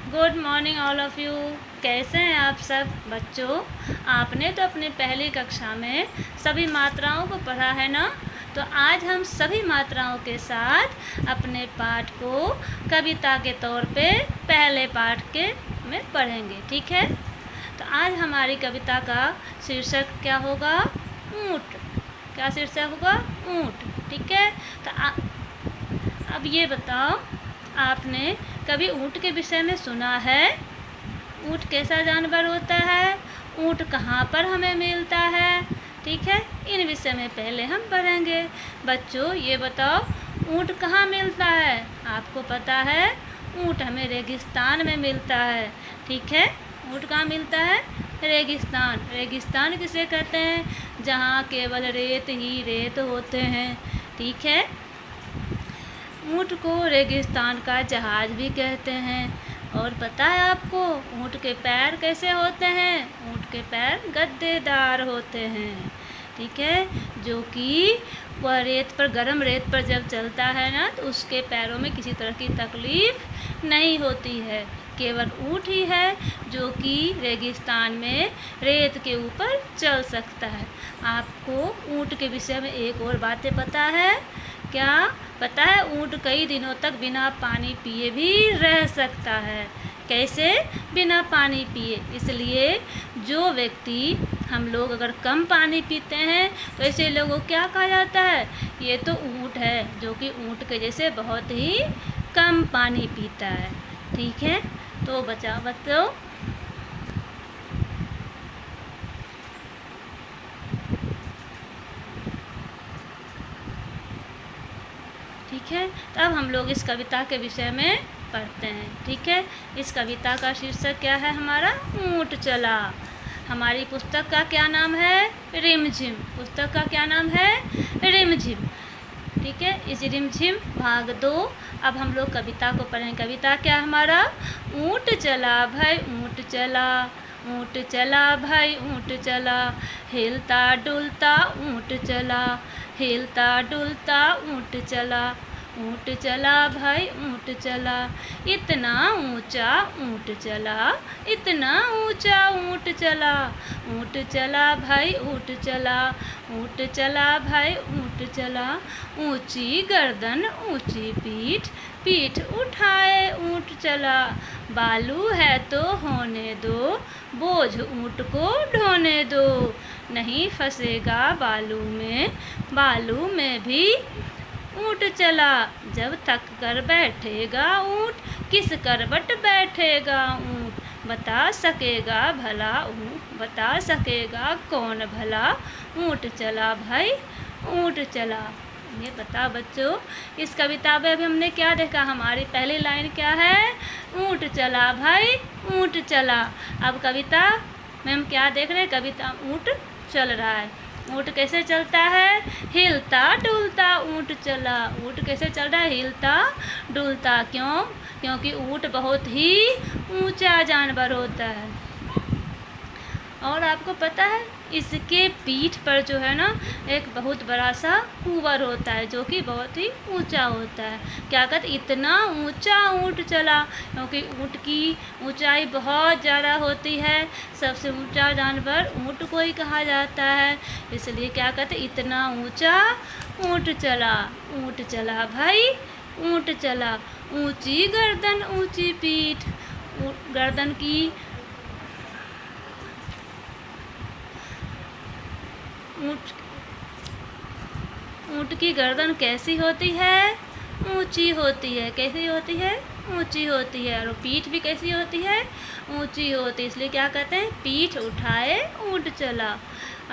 Good morning all of you. कैसे हैं आप सब बच्चों? आपने तो अपनी पहली कक्षा में सभी मात्राओं को पढ़ा है ना। तो आज हम सभी मात्राओं के साथ अपने पाठ को कविता के तौर पे पहले पाठ के में पढ़ेंगे, ठीक है? तो आज हमारी कविता का शीर्षक क्या होगा? ऊँट। क्या शीर्षक होगा? ऊँट, ठीक है? तो अब ये बताओ, आपने कभी ऊँट के विषय में सुना है? ऊँट कैसा जानवर होता है? ऊँट कहाँ पर हमें मिलता है? ठीक है, इन विषय में पहले हम पढ़ेंगे। बच्चों ये बताओ, ऊँट कहाँ मिलता है? आपको पता है? ऊँट हमें रेगिस्तान में मिलता है, ठीक है? ऊँट कहाँ मिलता है? रेगिस्तान। रेगिस्तान किसे कहते हैं? जहाँ केवल रेत ही रेत होते हैं, ठीक है? ऊँट को रेगिस्तान का जहाज भी कहते हैं। और पता है आपको ऊँट के पैर कैसे होते हैं? ऊँट के पैर गद्देदार होते हैं, ठीक है? जो कि वह रेत पर, गर्म रेत पर जब चलता है ना, तो उसके पैरों में किसी तरह की तकलीफ नहीं होती है। केवल ऊँट ही है जो कि रेगिस्तान में रेत के ऊपर चल सकता है। आपको ऊँट के विषय में एक और बातें पता है? क्या पता है? ऊँट कई दिनों तक बिना पानी पिए भी रह सकता है। कैसे? बिना पानी पिए। इसलिए जो व्यक्ति, हम लोग अगर कम पानी पीते हैं तो ऐसे लोगों को क्या कहा जाता है? ये तो ऊँट है, जो कि ऊँट के जैसे बहुत ही कम पानी पीता है, ठीक है? तो बच्चों ठीक है, तो अब हम लोग इस कविता के विषय में पढ़ते हैं, ठीक है? इस कविता का शीर्षक क्या है हमारा? ऊँट चला। हमारी पुस्तक का क्या नाम है? रिमझिम। पुस्तक का क्या नाम है? रिमझिम, ठीक है? इस रिमझिम भाग 2। अब हम लोग कविता को पढ़ें। कविता क्या है हमारा? ऊँट चला भाई ऊँट चला, ऊँट चला भाई ऊँट चला, हिलता डुलता ऊँट चला, हिलता डुलता ऊँट चला, ऊँट चला भाई ऊँट चला, इतना ऊंचा ऊँट चला, इतना ऊंचा ऊँट चला, ऊँट चला भाई ऊँट चला, ऊँट चला भाई ऊँट चला, ऊंची गर्दन ऊंची पीठ, पीठ उठाए ऊँट चला, बालू है तो होने दो, बोझ ऊँट को ढोने दो, नहीं फंसेगा बालू में भी ऊँट चला, जब थक कर बैठेगा ऊँट, किस करवट बैठेगा ऊँट, बता सकेगा कौन भला, ऊँट चला भाई ऊँट चला। ये बता बच्चों, इस कविता में अभी हमने क्या देखा? हमारी पहली लाइन क्या है? ऊँट चला भाई ऊँट चला। अब कविता में हम क्या देख रहे हैं? कविता ऊँट चल रहा है। ऊँट कैसे चलता है? हिलता डुलता ऊँट चला। ऊँट कैसे चल रहा है? हिलता डुलता। क्यों? क्योंकि ऊँट बहुत ही ऊंचा जानवर होता है। और आपको पता है, इसके पीठ पर जो है ना, एक बहुत बड़ा सा कुंवर होता है, जो कि बहुत ही ऊंचा होता है। क्या कहते? इतना ऊंचा ऊँट चला, क्योंकि ऊँट की ऊंचाई बहुत ज़्यादा होती है। सबसे ऊंचा जानवर ऊँट को ही कहा जाता है। इसलिए क्या कहते? इतना ऊंचा ऊँट चला। ऊँट चला भाई ऊँट चला, ऊंची गर्दन ऊंची पीठ। गर्दन की ऊँट की गर्दन कैसी होती है? ऊंची होती है। कैसी होती है? ऊंची होती है। और पीठ भी कैसी होती है? ऊंची होती है। इसलिए क्या कहते हैं? पीठ उठाए ऊँट चला।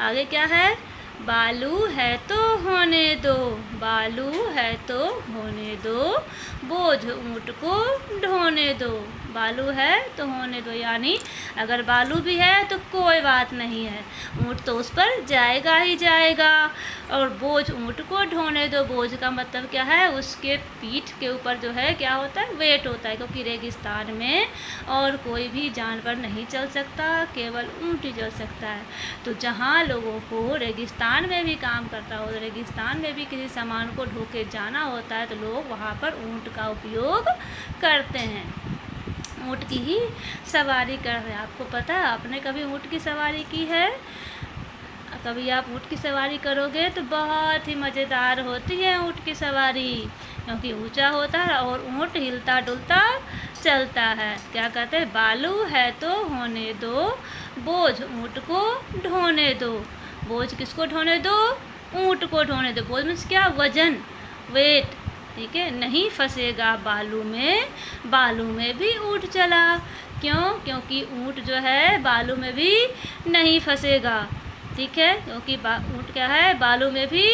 आगे क्या है? बालू है तो होने दो, बालू है तो होने दो, बोझ ऊँट को ढोने दो। बालू है तो होने दो, यानी अगर बालू भी है तो कोई बात नहीं है, ऊँट तो उस पर जाएगा ही जाएगा। और बोझ ऊँट को ढोने दो। बोझ का मतलब क्या है? उसके पीठ के ऊपर जो है क्या होता है? वेट होता है, क्योंकि रेगिस्तान में और कोई भी जानवर नहीं चल सकता, केवल ऊँट ही चल सकता है। तो जहाँ लोगों को रेगिस्तान में भी काम करता हो, रेगिस्तान में भी किसी सामान को ढो के जाना होता है, तो लोग वहाँ पर ऊँट का उपयोग करते हैं। ऊँट की ही सवारी कर रहे हैं। आपको पता है, आपने कभी ऊँट की सवारी की है? कभी आप ऊँट की सवारी करोगे तो बहुत ही मज़ेदार होती है ऊँट की सवारी, क्योंकि ऊंचा होता है और ऊँट हिलता डुलता चलता है। क्या कहते हैं? बालू है तो होने दो, बोझ ऊँट को ढोने दो। बोझ किसको ढोने दो? ऊँट को ढोने दो। बोझ मीन्स क्या? वजन, वेट। ठीक है, नहीं फंसेगा बालू में, बालू में भी ऊँट चला। क्यों? क्योंकि ऊँट जो है बालू में भी नहीं फंसेगा। ठीक है, क्योंकि ऊँट क्या है? बालू में भी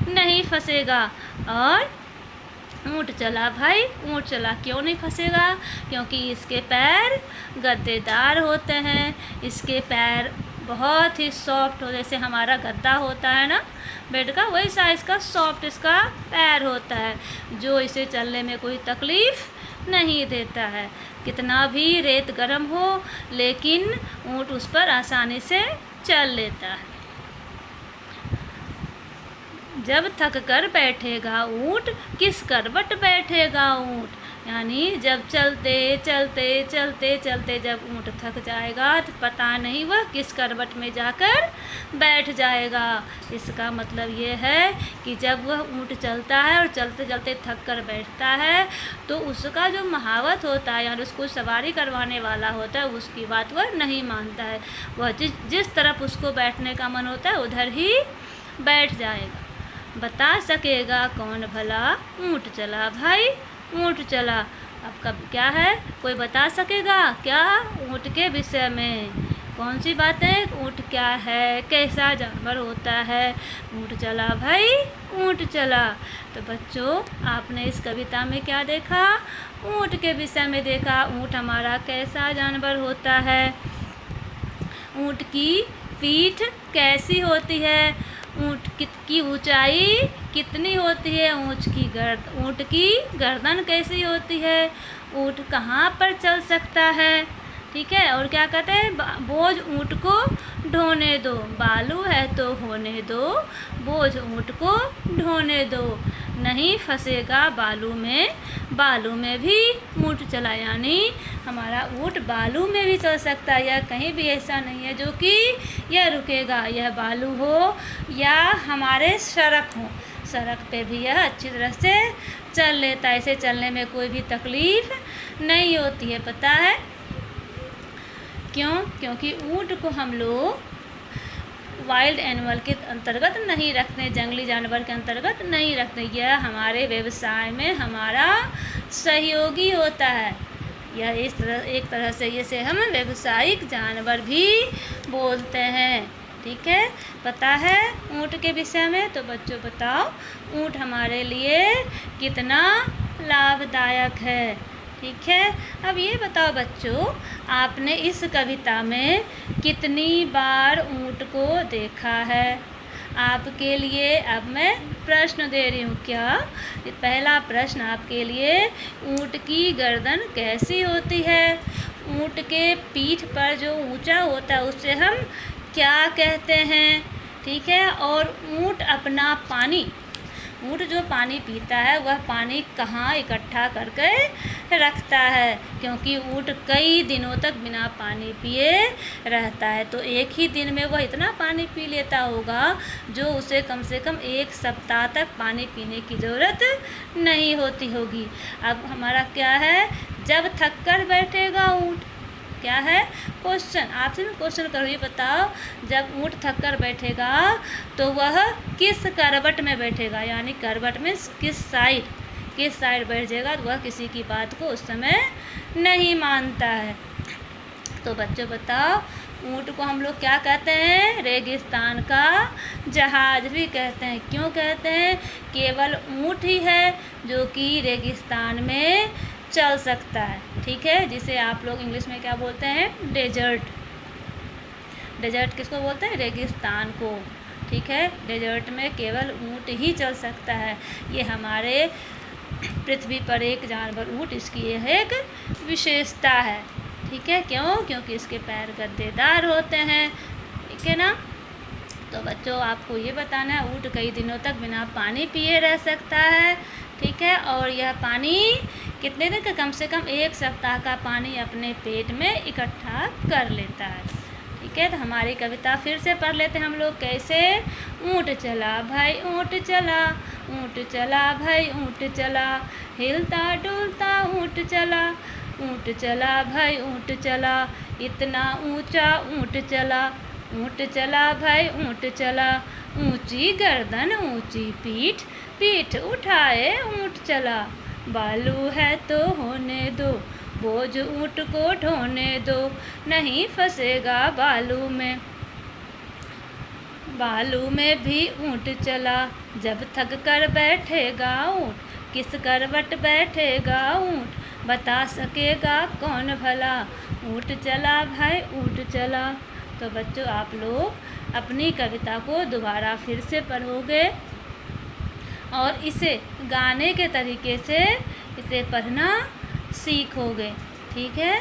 नहीं फंसेगा। और ऊँट चला भाई, ऊँट चला। क्यों नहीं फंसेगा? क्योंकि इसके पैर गद्देदार होते हैं। इसके पैर बहुत ही सॉफ्ट हो, जैसे हमारा गद्दा होता है ना बेड का, वही साइज़ का सॉफ्ट इसका पैर होता है, जो इसे चलने में कोई तकलीफ़ नहीं देता है। कितना भी रेत गर्म हो, लेकिन ऊँट उस पर आसानी से चल लेता है। जब थक कर बैठेगा ऊँट, किस करवट बैठेगा ऊँट? यानी जब चलते चलते चलते चलते जब ऊँट थक जाएगा तो पता नहीं वह किस करवट में जाकर बैठ जाएगा। इसका मतलब ये है कि जब वह ऊँट चलता है और चलते चलते थक कर बैठता है, तो उसका जो महावत होता है, यानी उसको सवारी करवाने वाला होता है, उसकी बात वह नहीं मानता है। वह जिस तरफ उसको बैठने का मन होता है उधर ही बैठ जाएगा। बता सकेगा कौन भला ऊँट चला भाई, ऊँट चला। अब कब क्या है? कोई बता सकेगा क्या ऊँट के विषय में? कौन सी बातें? ऊँट क्या है, कैसा जानवर होता है? ऊँट चला भाई, ऊँट चला। तो बच्चों, आपने इस कविता में क्या देखा? ऊँट के विषय में देखा। ऊँट हमारा कैसा जानवर होता है? ऊँट की पीठ कैसी होती है? ऊँट की ऊंचाई कितनी होती है? ऊँट की गर्दन कैसी होती है? ऊँट कहाँ पर चल सकता है? ठीक है, और क्या कहते हैं? बोझ ऊँट को ढोने दो, बालू है तो होने दो, बोझ ऊँट को ढोने दो। नहीं फंसेगा बालू में, बालू में भी ऊँट चला। यानी हमारा ऊँट बालू में भी चल सकता है। यह कहीं भी ऐसा नहीं है जो कि यह रुकेगा। यह बालू हो या हमारे सड़क हो, सड़क पे भी यह अच्छी तरह से चल लेता है। इसे चलने में कोई भी तकलीफ़ नहीं होती है। पता है क्यों? क्योंकि ऊँट को हम लोग वाइल्ड एनिमल के अंतर्गत नहीं रखते, जंगली जानवर के अंतर्गत नहीं रखते। यह हमारे व्यवसाय में हमारा सहयोगी होता है। यह एक तरह से इसे हम व्यावसायिक जानवर भी बोलते हैं। ठीक है, पता है ऊँट के विषय में? तो बच्चों बताओ, ऊँट हमारे लिए कितना लाभदायक है। ठीक है, अब ये बताओ बच्चों, आपने इस कविता में कितनी बार ऊँट को देखा है? आपके लिए अब मैं प्रश्न दे रही हूँ। क्या? पहला प्रश्न आपके लिए, ऊँट की गर्दन कैसी होती है? ऊँट के पीठ पर जो ऊंचा होता है उसे हम क्या कहते हैं? ठीक है, और ऊँट अपना पानी, ऊँट जो पानी पीता है वह पानी कहाँ इकट्ठा करके रखता है? क्योंकि ऊँट कई दिनों तक बिना पानी पिए रहता है, तो एक ही दिन में वह इतना पानी पी लेता होगा जो उसे कम से कम 1 सप्ताह तक पानी पीने की ज़रूरत नहीं होती होगी। अब हमारा क्या है? जब थक कर बैठेगा ऊँट, क्या है क्वेश्चन? आपसे मैं क्वेश्चन करूँ, ये बताओ, जब ऊँट थक कर बैठेगा तो वह किस करवट में बैठेगा? यानी करवट में किस साइड बैठ जाएगा? तो वह किसी की बात को उस समय नहीं मानता है। तो बच्चों बताओ, ऊँट को हम लोग क्या कहते हैं? रेगिस्तान का जहाज भी कहते हैं। क्यों कहते हैं? केवल ऊँट ही है जो कि रेगिस्तान में चल सकता है। ठीक है, जिसे आप लोग इंग्लिश में क्या बोलते हैं? डेजर्ट। डेजर्ट किसको बोलते हैं? रेगिस्तान को। ठीक है, डेजर्ट में केवल ऊँट ही चल सकता है। ये हमारे पृथ्वी पर एक जानवर ऊँट, इसकी यह एक विशेषता है। ठीक है, क्यों? क्योंकि इसके पैर गद्देदार होते हैं। ठीक है ना? तो बच्चों, आपको ये बताना है, ऊँट कई दिनों तक बिना पानी पिए रह सकता है। ठीक है। और यह पानी कितने दिन का, कम से कम 1 सप्ताह का पानी अपने पेट में इकट्ठा कर लेता है। ठीक है, तो हमारी कविता फिर से पढ़ लेते हैं हम लोग। कैसे? ऊँट चला भाई ऊँट चला, ऊँट चला भाई ऊँट चला, हिलता डुलता ऊँट चला, ऊँट चला भाई ऊँट चला, इतना ऊँचा ऊँट चला, ऊँट चला भाई ऊँट चला, ऊँची गर्दन ऊँची पीठ, पीठ उठाए ऊँट चला, बालू है तो होने दो, बोझ ऊँट को ढोने दो, नहीं फंसेगा बालू में, बालू में भी ऊँट चला, जब थक कर बैठेगा ऊँट, किस करवट बैठेगा ऊँट, बता सकेगा कौन भला, ऊँट चला भाई ऊँट चला। तो बच्चों, आप लोग अपनी कविता को दोबारा फिर से पढ़ोगे और इसे गाने के तरीके से इसे पढ़ना सीखोगे। ठीक है।